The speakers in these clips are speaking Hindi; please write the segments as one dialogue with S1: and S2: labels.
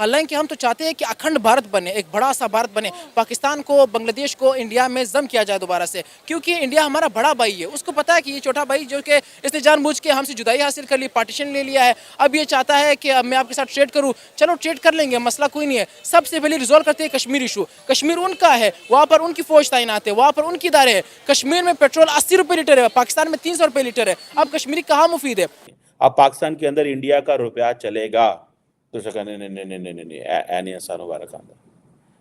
S1: हालांकि हम तो चाहते हैं कि अखंड भारत बने, एक बड़ा सा भारत बने, पाकिस्तान को, बांग्लादेश को इंडिया में जम किया जाए दोबारा से, क्योंकि इंडिया हमारा बड़ा भाई है। उसको पता है कि ये छोटा भाई जो कि इसने जानबूझ के हमसे जुदाई हासिल कर ली, पार्टीशन ले लिया है, अब ये चाहता है कि अब मैं आपके साथ ट्रेड करूँ। चलो ट्रेड कर लेंगे, मसला कोई नहीं है। सबसे पहले रिजॉल्व करते हैं कश्मीर इशू। कश्मीर उनका है, वहाँ पर उनकी फौज तैनात है, वहाँ पर उनकी इदारे है। कश्मीर में पेट्रोल 80 रुपये लीटर है, पाकिस्तान में 300 रुपये लीटर है। अब कश्मीरी कहाँ मुफीद है?
S2: अब पाकिस्तान के अंदर इंडिया का रुपया चलेगा तो उसका नहीं नहीं नहीं नहीं नहीं नहीं नहीं आसान मुबारक आंदा।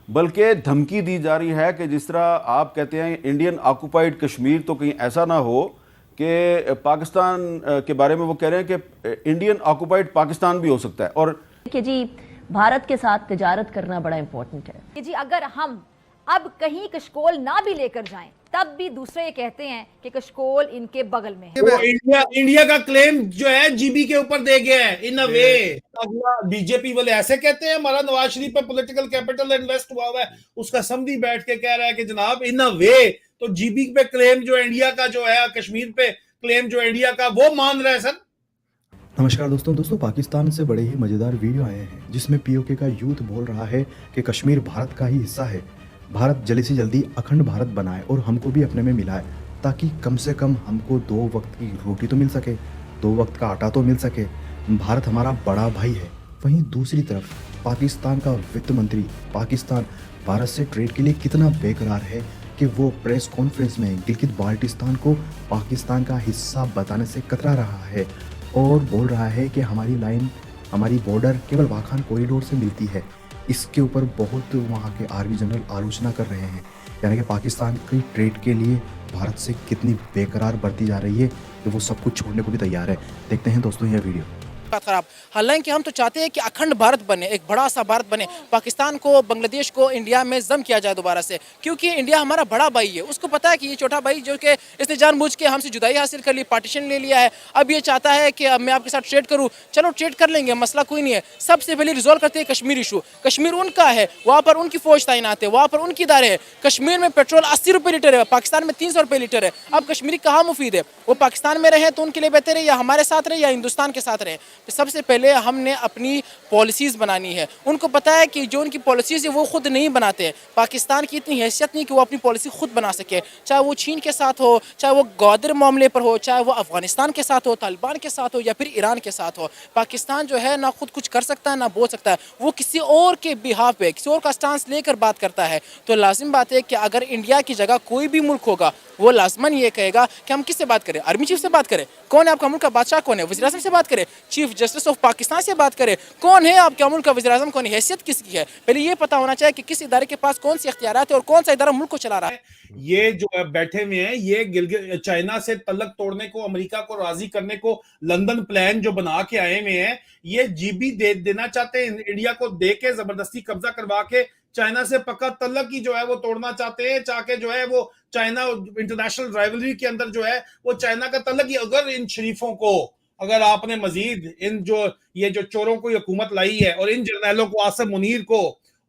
S3: बल्कि धमकी दी जा रही है कि जिस तरह आप कहते हैं इंडियन ऑक्युपाइड कश्मीर, तो कहीं ऐसा ना हो कि पाकिस्तान के बारे में वो कह रहे हैं कि इंडियन ऑक्युपाइड पाकिस्तान भी हो सकता है। और
S4: कि जी भारत के साथ तिजारत करना बड़ा इंपॉर्टेंट है
S5: कि जी अगर हम अब कहीं कशकोल ना भी लेकर जाएं तब भी दूसरे ये कहते हैं कि कशकोल इनके बगल में है।
S6: वो इंडिया का क्लेम जो है जीबी के ऊपर दे गया है इन अ वे। अगला बीजेपी वाले ऐसे कहते हैं हमारा नवाज शरीफ पे पॉलिटिकल कैपिटल इन्वेस्ट हुआ हुआ है, उसका समधी बैठ के कह रहा है कि जनाब इन अ वे तो जीबी पे क्लेम जो इंडिया का जो है, कश्मीर पे क्लेम जो इंडिया का, वो मान रहे हैं सर।
S7: नमस्कार दोस्तों पाकिस्तान से बड़े ही मज़ेदार वीडियो आए हैं जिसमें पीओके का यूथ बोल रहा है कि कश्मीर भारत का ही हिस्सा है, भारत जल्दी से जल्दी अखंड भारत बनाए और हमको भी अपने में मिलाए, ताकि कम से कम हमको 2 वक्त की रोटी तो मिल सके, 2 वक्त का आटा तो मिल सके। भारत हमारा बड़ा भाई है। वहीं दूसरी तरफ पाकिस्तान का वित्त मंत्री पाकिस्तान भारत से ट्रेड के लिए कितना बेकरार है कि वो प्रेस कॉन्फ्रेंस में गिलगित बाल्टिस्तान को पाकिस्तान का हिस्सा बताने से कतरा रहा है और बोल रहा है कि हमारी लाइन, हमारी बॉर्डर केवल वाखान कॉरिडोर से मिलती है। इसके ऊपर बहुत वहाँ के आर्मी जनरल आलोचना कर रहे हैं, यानी कि पाकिस्तान की ट्रेड के लिए भारत से कितनी बेकरार बरती जा रही है कि वो सब कुछ छोड़ने को भी तैयार है। देखते हैं दोस्तों यह वीडियो।
S1: खराब। हालांकि हम तो चाहते हैं कि अखंड भारत बने, एक बड़ा सा भारत बने, पाकिस्तान को, बांग्लादेश को इंडिया में जम किया जाए दोबारा से, क्योंकि इंडिया हमारा बड़ा भाई है। उसको पता है कि ये छोटा भाई जो कि इसने जानबूझ के हमसे जुदाई हासिल कर ली, पार्टीशन ले लिया है, अब ये चाहता है कि अब मैं आपके साथ ट्रेड करूँ। चलो ट्रेड कर लेंगे, मसला कोई नहीं है। सबसे पहले रिजॉल्व करते हैं कश्मीर इशू। कश्मीर उनका है, वहाँ पर उनकी फौज तैनात है, वहाँ पर उनकी इदारे है। कश्मीर में पेट्रोल 80 रुपये लीटर है, पाकिस्तान में 300 रुपये लीटर है। अब कश्मीरी कहाँ मुफीद है? वो पाकिस्तान में रहे तो उनके लिए बेहतर है, या हमारे साथ रहे, या हिंदुस्तान के साथ रहे? तो सबसे पहले हमने अपनी पॉलिसीज़ बनानी है। उनको पता है कि जो उनकी पॉलिसीज़ है वो खुद नहीं बनाते हैं। पाकिस्तान की इतनी हैसियत नहीं कि वो अपनी पॉलिसी खुद बना सके, चाहे वो चीन के साथ हो, चाहे वो ग्वादर मामले पर हो, चाहे वो अफगानिस्तान के साथ हो, तालिबान के साथ हो, या फिर ईरान के साथ हो। पाकिस्तान जो है ना खुद कुछ कर सकता है ना बोल सकता है, वो किसी और के बिहाफ पे, किसी और का स्टांस लेकर बात करता है। तो लाजिम बात है कि अगर इंडिया की जगह कोई भी मुल्क होगा, वो लाजमन ये कहेगा कि हम किससे बात करें? आर्मी चीफ से बात करें? कौन है आपका मुल्क का बादशाह? कौन है? वज़ीर आज़म से बात करें? चीफ जस्टिस ऑफ पाकिस्तान से बात करें? कौन है आपके मुल्क का वज़ीर आज़म? कौन है? हैसियत किसकी है? पहले ये पता होना चाहिए कि किस इदारे के पास कौन सी इख्तियारात है और कौन सा इदारा मुल्क को चला रहा है।
S6: ये जो बैठे हुए हैं, ये गिलगित चाइना से तलक तोड़ने को, अमेरिका को राजी करने को लंदन प्लान जो बना के आए हुए हैं, ये जीबी देना चाहते हैं इंडिया को, दे के जबरदस्ती कब्जा करवा के चाइना से पक्का तलक ही जो है वो तोड़ना चाहते हैं, चाहे जो है वो चाइना इंटरनेशनल राइवलरी के अंदर जो है वो चाइना का तलक ही। अगर इन शरीफों को, अगर आपने मजीद इन जो ये जो चोरों को हुकूमत लाई है और इन जर्नैलों को, आसिम मुनीर को,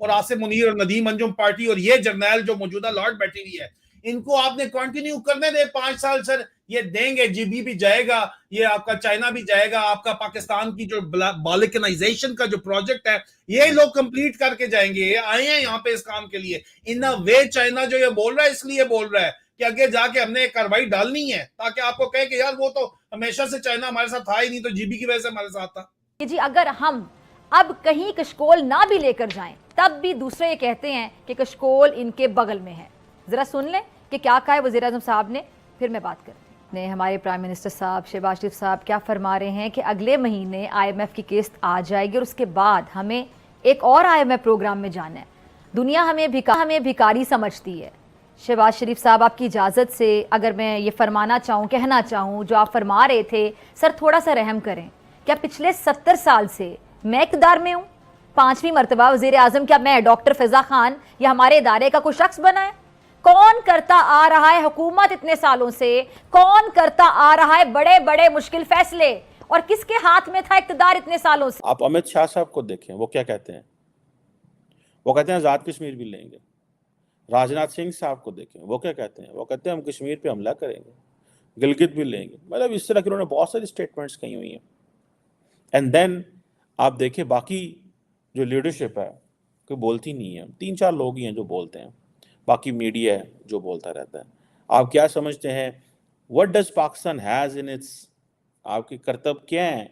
S6: और आसिम मुनीर और नदीम अंजुम पार्टी और ये जर्नैल जो मौजूदा लॉर्ड बैठी हुई है, इनको आपने कंटिन्यू करने दे 5 साल सर। ये देंगे, जीबी भी जाएगा, ये आपका चाइना भी जाएगा, आपका पाकिस्तान की जो बालिकनाइजेशन का जो प्रोजेक्ट है ये लोग कंप्लीट करके जाएंगे। ये आए हैं यहाँ पे इस काम के लिए। इन अ वे चाइना जो ये बोल रहा है, इसलिए बोल रहा है कि आगे जाके हमने एक कार्रवाई डालनी है, ताकि आपको कहे कि यार वो तो हमेशा से चाइना हमारे साथ था ही नहीं, तो जीबी की वजह से हमारे साथ था।
S5: जी अगर हम अब कहीं कशकोल ना भी लेकर जाएं तब भी दूसरे ये कहते हैं कि कशकोल इनके बगल में है। जरा सुन लें कि क्या कहा है वज़ीर आज़म साहब ने, फिर मैं बात करती हूँ। हमारे प्राइम मिनिस्टर साहब शहबाज शरीफ साहब क्या फरमा रहे हैं कि अगले महीने IMF की किस्त आ जाएगी और उसके बाद हमें एक और IMF प्रोग्राम में जाना है। दुनिया हमें भिखारी समझती है। शहबाज शरीफ साहब, आपकी इजाज़त से अगर मैं ये फरमाना चाहूँ, कहना चाहूँ, जो आप फरमा रहे थे, सर थोड़ा सा रहम करें। क्या पिछले 70 साल से मैं इक़्तिदार में हूँ? 5वीं मरतबा वज़ीर आज़म क्या मैं, डॉक्टर फ़िज़ा खान या हमारे इदारे का कोई शख्स बना है? कौन करता आ रहा है हुकूमत इतने सालों से? कौन करता आ रहा है बड़े बड़े मुश्किल फैसले? और किसके हाथ में था इक़्तिदार इतने सालों से?
S2: आप अमित शाह साहब को देखें, वो क्या कहते हैं? वो कहते हैं आज़ाद कश्मीर भी लेंगे। राजनाथ सिंह साहब को देखें, वो क्या कहते हैं? वो कहते हैं हम कश्मीर पे हमला करेंगे, गिलगित भी लेंगे। मतलब इस तरह के उन्होंने बहुत सारी स्टेटमेंट्स कही हुई हैं। एंड देन आप देखिए बाकी जो लीडरशिप है कोई बोलती नहीं है, 3-4 लोग ही हैं जो बोलते हैं, बाकी मीडिया है जो बोलता रहता है। आप क्या समझते हैं, what does Pakistan has in its, आपके कर्तव्य क्या हैं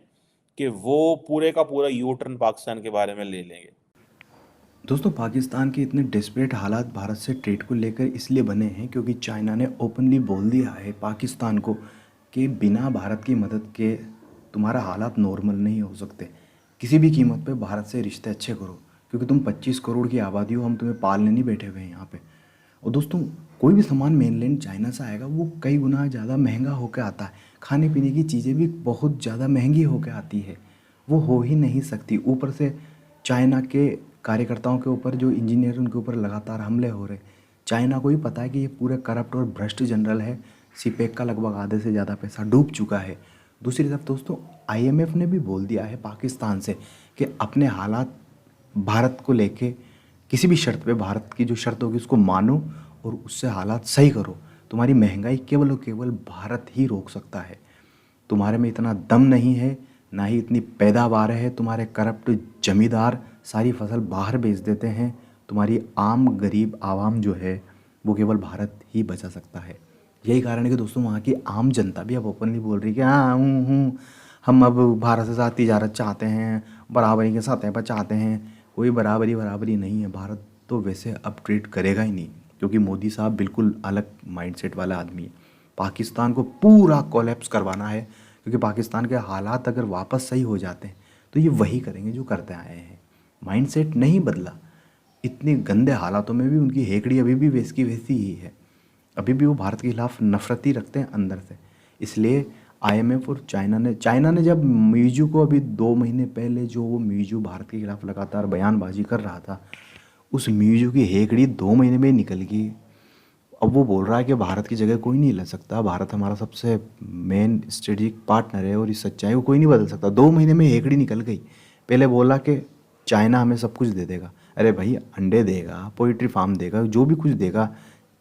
S2: कि वो पूरे का पूरा यू टर्न पाकिस्तान के बारे में ले लेंगे?
S7: दोस्तों, पाकिस्तान के इतने डेस्परेट हालात भारत से ट्रेड को लेकर इसलिए बने हैं क्योंकि चाइना ने ओपनली बोल दिया है पाकिस्तान को कि बिना भारत की मदद के तुम्हारा हालात नॉर्मल नहीं हो सकते। किसी भी कीमत पे भारत से रिश्ते अच्छे करो, क्योंकि तुम 25 करोड़ की आबादी हो, हम तुम्हें पालने नहीं बैठे हुए हैं यहाँ पे। और दोस्तों, कोई भी सामान मेनलैंड चाइना से आएगा वो कई गुना ज़्यादा महंगा होकर आता है। खाने पीने की चीज़ें भी बहुत ज़्यादा महंगी होकर आती है, वो हो ही नहीं सकती। ऊपर से चाइना के कार्यकर्ताओं के ऊपर, जो इंजीनियर उनके ऊपर लगातार हमले हो रहे। चाइना को ही पता है कि ये पूरे करप्ट और भ्रष्ट जनरल है। सीपेक का लगभग आधे से ज़्यादा पैसा डूब चुका है। दूसरी तरफ दोस्तों, आईएमएफ ने भी बोल दिया है पाकिस्तान से कि अपने हालात भारत को लेके किसी भी शर्त पे, भारत की जो शर्त होगी उसको मानो और उससे हालात सही करो। तुम्हारी महंगाई केवल और केवल भारत ही रोक सकता है। तुम्हारे में इतना दम नहीं है, ना ही इतनी पैदावार है। तुम्हारे करप्ट जमींदार सारी फसल बाहर बेच देते हैं। तुम्हारी आम गरीब आवाम जो है वो केवल भारत ही बचा सकता है। यही कारण है कि दोस्तों वहाँ की आम जनता भी अब ओपनली बोल रही है कि हाँ हम अब भारत के साथ तिजारत चाहते हैं, बराबरी के सतह पर चाहते हैं। कोई बराबरी नहीं है। भारत तो वैसे अब ट्रेड करेगा ही नहीं, क्योंकि मोदी साहब बिल्कुल अलग माइंडसेट वाला आदमी है। पाकिस्तान को पूरा कोलैप्स करवाना है, क्योंकि पाकिस्तान के हालात अगर वापस सही हो जाते हैं तो ये वही करेंगे जो करते आए हैं। माइंडसेट नहीं बदला। इतने गंदे हालातों में भी उनकी हेकड़ी अभी भी वैसी की वैसी ही है। अभी भी वो भारत के खिलाफ नफरत ही रखते हैं अंदर से। इसलिए आईएमएफ और चाइना ने जब मीजू को अभी 2 महीने पहले जो वो मीजू भारत के खिलाफ लगातार बयानबाजी कर रहा था, उस मीजू की हेकड़ी 2 महीने में निकल गई। अब वो बोल रहा है कि भारत की जगह कोई नहीं ले सकता, भारत हमारा सबसे मेन स्ट्रेटेजिक पार्टनर है और इस सच्चाई को कोई नहीं बदल सकता। 2 महीने में हेकड़ी निकल गई। पहले बोला कि चाइना हमें सब कुछ दे देगा। अरे भाई, अंडे देगा, पोल्ट्री फार्म देगा, जो भी कुछ देगा,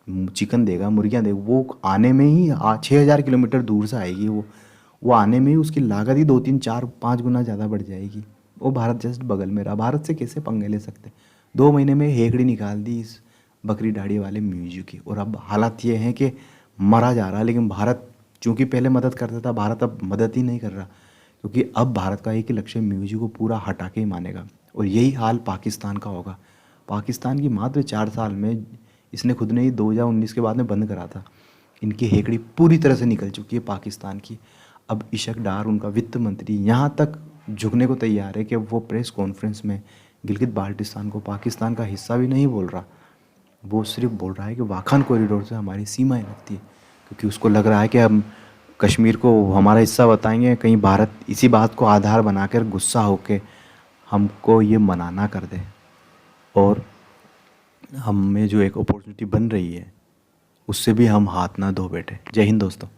S7: चिकन देगा, मुर्गियाँ देगा, वो आने में ही 6000 किलोमीटर दूर से आएगी। वो आने में ही उसकी लागत ही 2, 3, 4, 5 गुना ज़्यादा बढ़ जाएगी। वो भारत जस्ट बगल में रहा, भारत से कैसे पंगे ले सकते। 2 महीने में हेकड़ी निकाल दी इस बकरी दाढ़ी वाले म्यूजिक की। और अब हालात ये हैं कि मरा जा रहा है। लेकिन भारत चूँकि पहले मदद करता था, भारत अब मदद ही नहीं कर रहा, क्योंकि अब भारत का एक ही लक्ष्य म्यूजिक को पूरा हटा के ही मानेगा। और यही हाल पाकिस्तान का होगा। पाकिस्तान की मात्र 4 साल में, इसने खुद ने ही 2019 के बाद में बंद करा था, इनकी हेकड़ी पूरी तरह से निकल चुकी है पाकिस्तान की। अब इशक डार, उनका वित्त मंत्री, यहाँ तक झुकने को तैयार है कि वो प्रेस कॉन्फ्रेंस में गिलगित बाल्टिस्तान को पाकिस्तान का हिस्सा भी नहीं बोल रहा। वो सिर्फ बोल रहा है कि वाखान कॉरिडोर से हमारी सीमाएं लगती है, क्योंकि उसको लग रहा है कि हम कश्मीर को हमारा हिस्सा बताएंगे, कहीं भारत इसी बात को आधार बनाकर गुस्सा होकर हमको ये मना कर दे और हमें जो एक अपॉर्चुनिटी बन रही है उससे भी हम हाथ ना धो बैठे। जय हिंद दोस्तों।